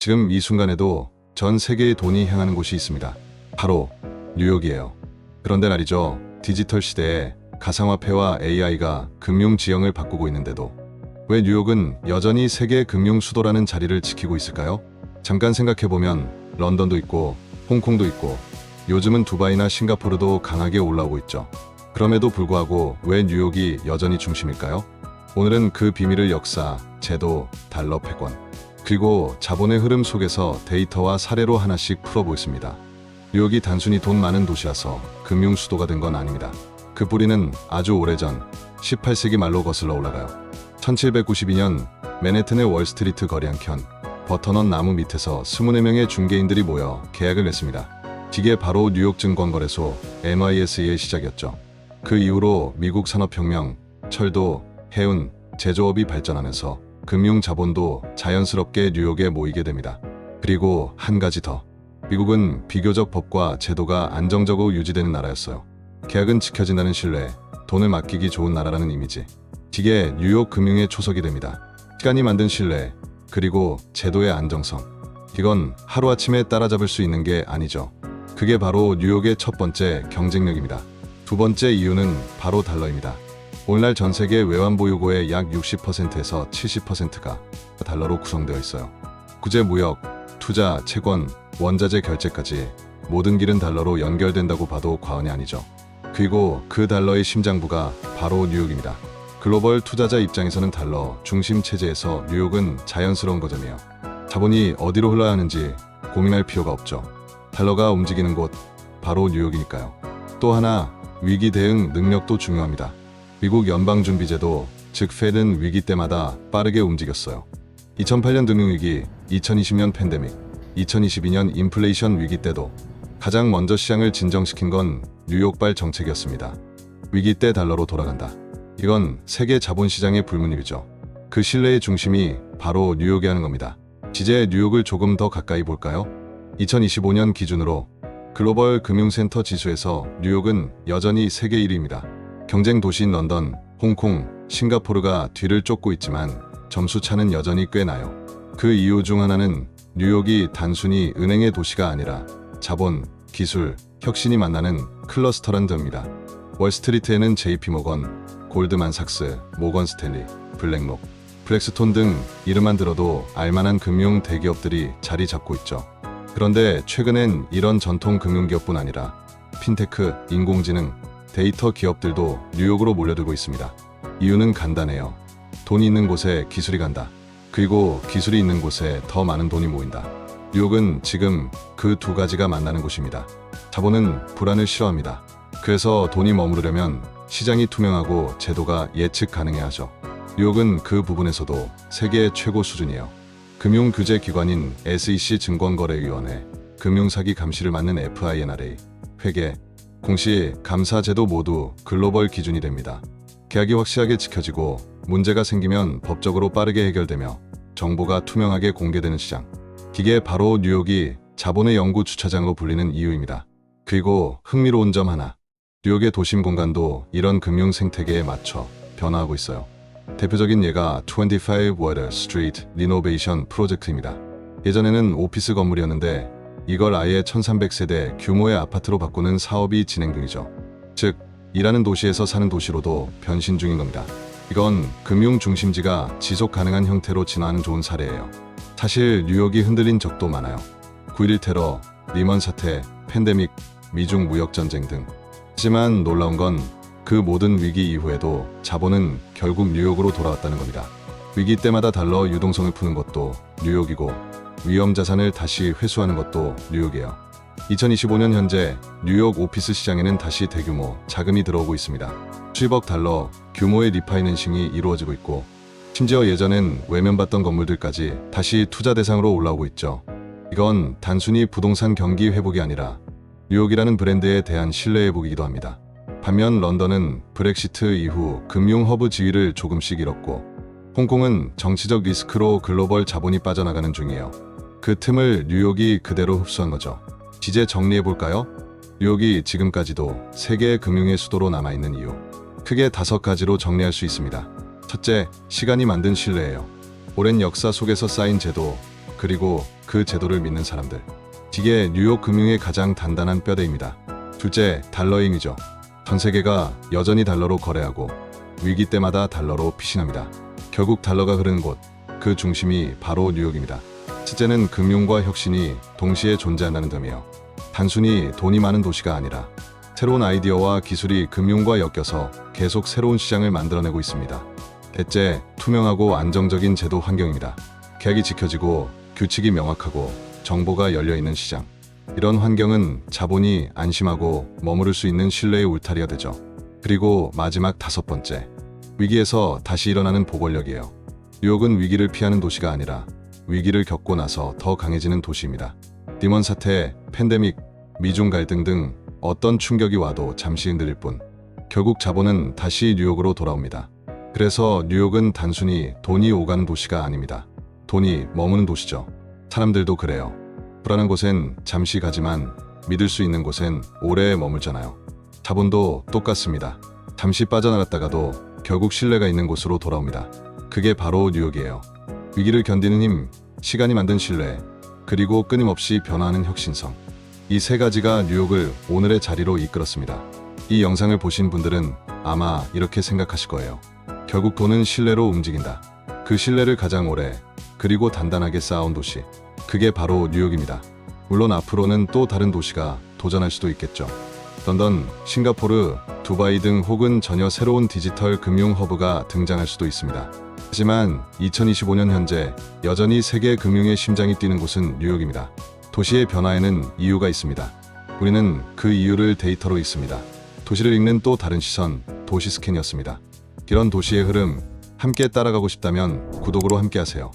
지금 이 순간에도 전 세계의 돈이 향하는 곳이 있습니다. 바로 뉴욕이에요. 그런데 말이죠. 디지털 시대에 가상화폐와 AI가 금융 지형을 바꾸고 있는데도 왜 뉴욕은 여전히 세계 금융 수도라는 자리를 지키고 있을까요? 잠깐 생각해보면 런던도 있고 홍콩도 있고 요즘은 두바이나 싱가포르도 강하게 올라오고 있죠. 그럼에도 불구하고 왜 뉴욕이 여전히 중심일까요? 오늘은 그 비밀을 역사, 제도, 달러 패권, 그리고 자본의 흐름 속에서 데이터와 사례로 하나씩 풀어보겠습니다. 뉴욕이 단순히 돈 많은 도시라서 금융 수도가 된 건 아닙니다. 그 뿌리는 아주 오래전 18세기 말로 거슬러 올라가요. 1792년 맨해튼의 월스트리트 거리 한켠 버터넌 나무 밑에서 24명의 중개인들이 모여 계약을 맺습니다. 이게 바로 뉴욕 증권거래소 NYSE의 시작이었죠. 그 이후로 미국 산업혁명, 철도, 해운, 제조업이 발전하면서 금융 자본도 자연스럽게 뉴욕에 모이게 됩니다. 그리고 한 가지 더. 미국은 비교적 법과 제도가 안정적으로 유지되는 나라였어요. 계약은 지켜진다는 신뢰, 돈을 맡기기 좋은 나라라는 이미지. 이게 뉴욕 금융의 초석이 됩니다. 시간이 만든 신뢰, 그리고 제도의 안정성. 이건 하루아침에 따라잡을 수 있는 게 아니죠. 그게 바로 뉴욕의 첫 번째 경쟁력입니다. 두 번째 이유는 바로 달러입니다. 오늘날 전 세계 외환 보유고의 약 60%에서 70%가 달러로 구성되어 있어요. 국제 무역, 투자, 채권, 원자재 결제까지 모든 길은 달러로 연결된다고 봐도 과언이 아니죠. 그리고 그 달러의 심장부가 바로 뉴욕입니다. 글로벌 투자자 입장에서는 달러 중심 체제에서 뉴욕은 자연스러운 거점이에요. 자본이 어디로 흘러야 하는지 고민할 필요가 없죠. 달러가 움직이는 곳, 바로 뉴욕이니까요. 또 하나, 위기 대응 능력도 중요합니다. 미국 연방준비제도, 즉 페드는 위기 때마다 빠르게 움직였어요. 2008년 금융위기, 2020년 팬데믹, 2022년 인플레이션 위기 때도 가장 먼저 시장을 진정시킨 건 뉴욕발 정책이었습니다. 위기 때 달러로 돌아간다. 이건 세계 자본시장의 불문율이죠. 그 신뢰의 중심이 바로 뉴욕에 하는 겁니다. 이제 뉴욕을 조금 더 가까이 볼까요? 2025년 기준으로 글로벌 금융센터 지수에서 뉴욕은 여전히 세계 1위입니다. 경쟁 도시인 런던, 홍콩, 싱가포르가 뒤를 쫓고 있지만 점수 차는 여전히 꽤 나요. 그 이유 중 하나는 뉴욕이 단순히 은행의 도시가 아니라 자본, 기술, 혁신이 만나는 클러스터란 점입니다. 월스트리트에는 JP모건, 골드만삭스, 모건 스탠리, 블랙록, 블랙스톤 등 이름만 들어도 알만한 금융 대기업들이 자리 잡고 있죠. 그런데 최근엔 이런 전통 금융기업뿐 아니라 핀테크, 인공지능, 데이터 기업들도 뉴욕으로 몰려들고 있습니다. 이유는 간단해요. 돈이 있는 곳에 기술이 간다. 그리고 기술이 있는 곳에 더 많은 돈이 모인다. 뉴욕은 지금 그 두 가지가 만나는 곳입니다. 자본은 불안을 싫어합니다. 그래서 돈이 머무르려면 시장이 투명하고 제도가 예측 가능해야 하죠. 뉴욕은 그 부분에서도 세계 최고 수준이에요. 금융규제기관인 SEC 증권거래위원회, 금융사기 감시를 맡는 FINRA, 회계, 공시, 감사 제도 모두 글로벌 기준이 됩니다. 계약이 확실하게 지켜지고 문제가 생기면 법적으로 빠르게 해결되며 정보가 투명하게 공개되는 시장. 이게 바로 뉴욕이 자본의 영구 주차장으로 불리는 이유입니다. 그리고 흥미로운 점 하나. 뉴욕의 도심 공간도 이런 금융 생태계에 맞춰 변화하고 있어요. 대표적인 예가 25 Water Street 리노베이션 프로젝트입니다. 예전에는 오피스 건물이었는데 이걸 아예 1300세대 규모의 아파트로 바꾸는 사업이 진행 중이죠. 즉, 일하는 도시에서 사는 도시로도 변신 중인 겁니다. 이건 금융 중심지가 지속 가능한 형태로 진화하는 좋은 사례예요. 사실 뉴욕이 흔들린 적도 많아요. 9.11 테러, 리먼 사태, 팬데믹, 미중 무역 전쟁 등. 하지만 놀라운 건 그 모든 위기 이후에도 자본은 결국 뉴욕으로 돌아왔다는 겁니다. 위기 때마다 달러 유동성을 푸는 것도 뉴욕이고 위험 자산을 다시 회수하는 것도 뉴욕이에요. 2025년 현재 뉴욕 오피스 시장에는 다시 대규모 자금이 들어오고 있습니다. 수십억 달러 규모의 리파이낸싱이 이루어지고 있고 심지어 예전엔 외면받던 건물들까지 다시 투자 대상으로 올라오고 있죠. 이건 단순히 부동산 경기 회복이 아니라 뉴욕이라는 브랜드에 대한 신뢰 회복이기도 합니다. 반면 런던은 브렉시트 이후 금융 허브 지위를 조금씩 잃었고 홍콩은 정치적 리스크로 글로벌 자본이 빠져나가는 중이에요. 그 틈을 뉴욕이 그대로 흡수한 거죠. 이제 정리해볼까요? 뉴욕이 지금까지도 세계 금융의 수도로 남아있는 이유. 크게 5가지로 정리할 수 있습니다. 첫째, 시간이 만든 신뢰예요. 오랜 역사 속에서 쌓인 제도, 그리고 그 제도를 믿는 사람들. 이게 뉴욕 금융의 가장 단단한 뼈대입니다. 둘째, 달러의 힘이죠. 전 세계가 여전히 달러로 거래하고 위기 때마다 달러로 피신합니다. 결국 달러가 흐르는 곳, 그 중심이 바로 뉴욕입니다. 첫째는 금융과 혁신이 동시에 존재한다는 점이에요. 단순히 돈이 많은 도시가 아니라 새로운 아이디어와 기술이 금융과 엮여서 계속 새로운 시장을 만들어내고 있습니다. 넷째, 투명하고 안정적인 제도 환경입니다. 계약이 지켜지고 규칙이 명확하고 정보가 열려있는 시장. 이런 환경은 자본이 안심하고 머무를 수 있는 신뢰의 울타리가 되죠. 그리고 마지막 다섯 번째, 위기에서 다시 일어나는 보궐력이에요. 뉴욕은 위기를 피하는 도시가 아니라 위기를 겪고 나서 더 강해지는 도시입니다. 리먼 사태, 팬데믹, 미중 갈등 등 어떤 충격이 와도 잠시 흔들릴 뿐 결국 자본은 다시 뉴욕으로 돌아옵니다. 그래서 뉴욕은 단순히 돈이 오가는 도시가 아닙니다. 돈이 머무는 도시죠. 사람들도 그래요. 불안한 곳엔 잠시 가지만 믿을 수 있는 곳엔 오래 머물잖아요. 자본도 똑같습니다. 잠시 빠져나갔다가도 결국 신뢰가 있는 곳으로 돌아옵니다. 그게 바로 뉴욕이에요. 위기를 견디는 힘, 시간이 만든 신뢰, 그리고 끊임없이 변화하는 혁신성. 이 세 가지가 뉴욕을 오늘의 자리로 이끌었습니다. 이 영상을 보신 분들은 아마 이렇게 생각하실 거예요. 결국 돈은 신뢰로 움직인다. 그 신뢰를 가장 오래 그리고 단단하게 쌓아온 도시. 그게 바로 뉴욕입니다. 물론 앞으로는 또 다른 도시가 도전할 수도 있겠죠. 런던, 싱가포르, 두바이 등 혹은 전혀 새로운 디지털 금융 허브가 등장할 수도 있습니다. 하지만 2025년 현재 여전히 세계 금융의 심장이 뛰는 곳은 뉴욕입니다. 도시의 변화에는 이유가 있습니다. 우리는 그 이유를 데이터로 읽습니다. 도시를 읽는 또 다른 시선, 도시 스캔이었습니다. 이런 도시의 흐름, 함께 따라가고 싶다면 구독으로 함께하세요.